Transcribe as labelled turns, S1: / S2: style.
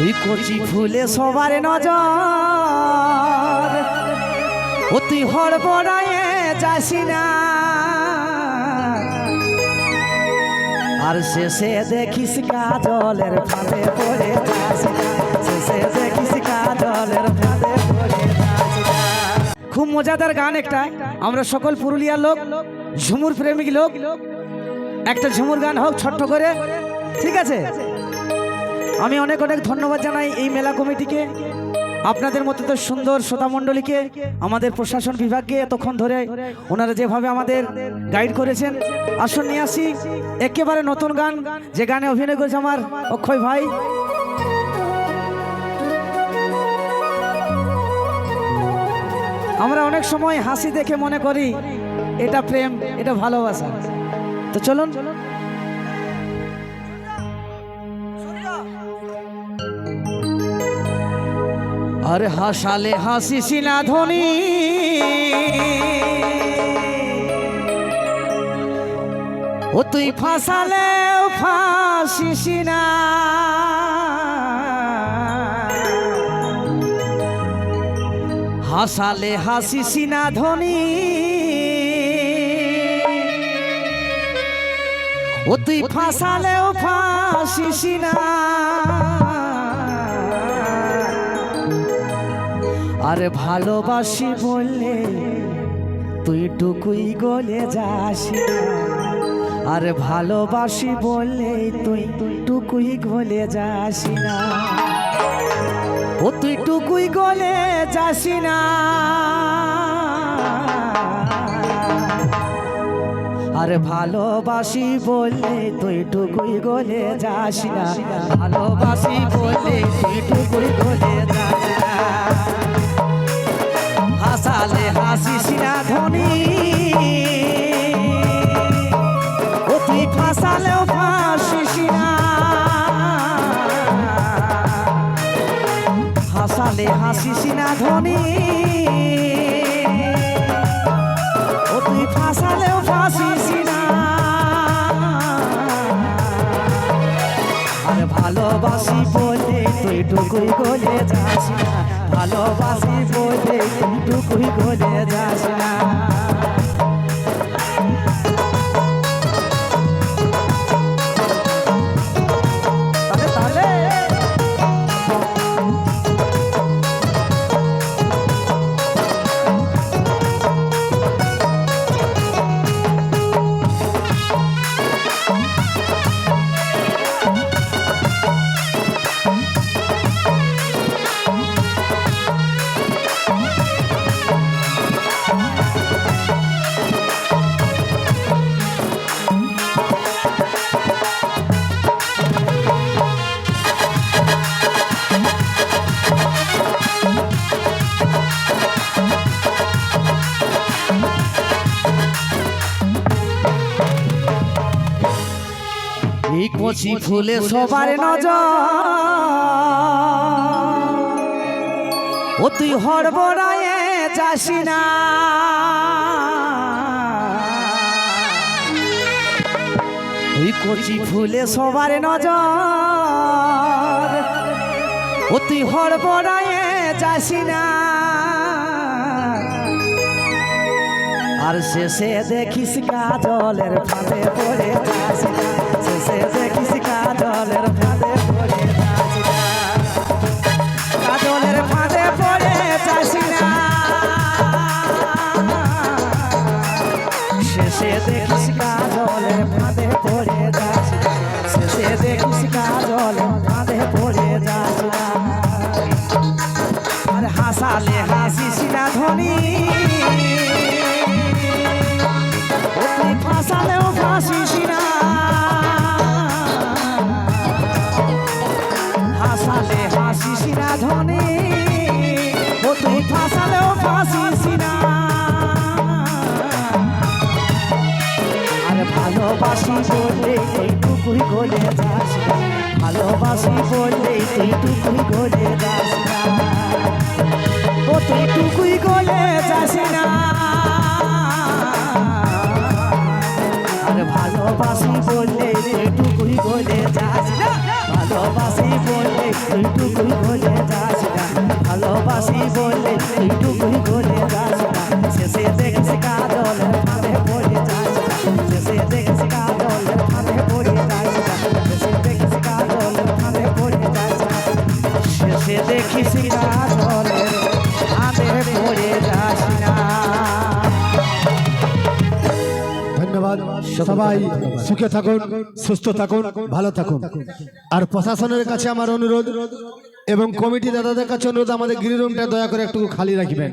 S1: ওই কচি ফুলে সবার নজর, ও তুই হড়বড়ায়ে যাসি না, আর শেষে দেখিস কাজলের ফাঁদে পড়ে যাসি না, শেষে দেখিস কাজলের ফাঁদে পড়ে যাসি না। খুব মজাদার গান একটা, আমরা সকল পুরুলিয়ার লোক, ঝুমুর প্রেমিক লোক, একটা ঝুমুর গান হোক ছোট্ট করে, ঠিক আছে? আমি অনেক অনেক ধন্যবাদ জানাই এই মেলা কমিটিকে, আপনাদের মতো তো সুন্দর শ্রোতামণ্ডলীকে, আমাদের প্রশাসন বিভাগকে এতক্ষণ ধরে ওনারা যেভাবে আমাদের গাইড করেছেন। আসুন নিয়ে আসি একেবারে নতুন গান, যে গানে অভিনয় করেছে আমার অক্ষয় ভাই। আমরা অনেক সময় হাসি দেখে মনে করি এটা প্রেম, এটা ভালোবাসা। তো চলুন। আরে হাসালে হাসিস না ধনী, ও তুই ফাঁসালে ফাঁসিস না, হাসালে হাসিস না ধনী, ও তুই ফাঁসালেও ফাঁসিস না, আরে ভালোবাসি বললে তুই টুকুই গলে যাস না, আরে ভালোবাসি বললে তুই টুকুই গলে যাস না, ও তুই টুকুই গলে যাস না, আরে ভালোবাসি বললে তুই টুকুই গলে যাস না, ভালোবাসি বললে তুই টুকুই গলে যাস না, হাসালে হাসিস না ধনী, ও তুই ফাঁসালেও ফাঁসিস না, হাসালে হাসিস না ধনী, ও তুই ফাঁসালেও ফাঁসিস না, আর ভালোবাসি বলে তুই টুকুই গলে যাস না, ভালোবাসি বলে তুই টুকুই গলে যাস না। এই কচি ফুলে সবার নজর, ও তুই হড়বড়ায়ে যাসি না, ওই কচি ফুলে সবার নজর, ও তুই হড়বড়ায়ে যাসি না, আর শেষে দেখিস কাজলের ফাঁদে পড়ে যাসি না, শেষে দেখিস কাজলের ফাঁদে পড়ে যাসি না, কাজলের ফাঁদে পড়ে যাসি না, শেষে দেখিস কাজলের ফাঁদে পড়ে যাসি না, শেষে দেখিস কাজলের ফাঁদে পড়ে যাসি না, আর হাসালে হাসিস না ধনী, ফাঁসালেও ফাঁসিস না, হাসালে হাসিস না ধনী, ও তুই ফাঁসালেও ফাঁসিস না, আর ভালোবাসি বললে তুই টুকুই গলে যাস না, ভালোবাসি বললে তুই টুকুই গলে যাস না, ও তুই টুকুই গলে যাস না, ভালোবাসি বললে টুকুই গলে যাস না, ভালোবাসি বললে বললে এইটুকুই ভুলে যাস না, ভালোবাসি বললে এইটুকুই ভুলে যাস না, শেষে দেখিস কাজলের ফাঁদে পড়ে যাস না, শেষে দেখিস কাজলের ফাঁদে পড়ে যাস না, শেষে দেখিস কাজলের ফাঁদে পড়ে যাস না, শেষে দেখিস কাজলের ফাঁদে পড়ে যাস না।
S2: ধন্যবাদ। সবাই সুখে থাকুন, সুস্থ থাকুন, ভালো থাকুন। আর প্রশাসনের কাছে আমার অনুরোধ এবং কমিটি দাদাদের কাছে অনুরোধ, আমাদের গিরিরুমটা দয়া করে একটু খালি রাখবেন।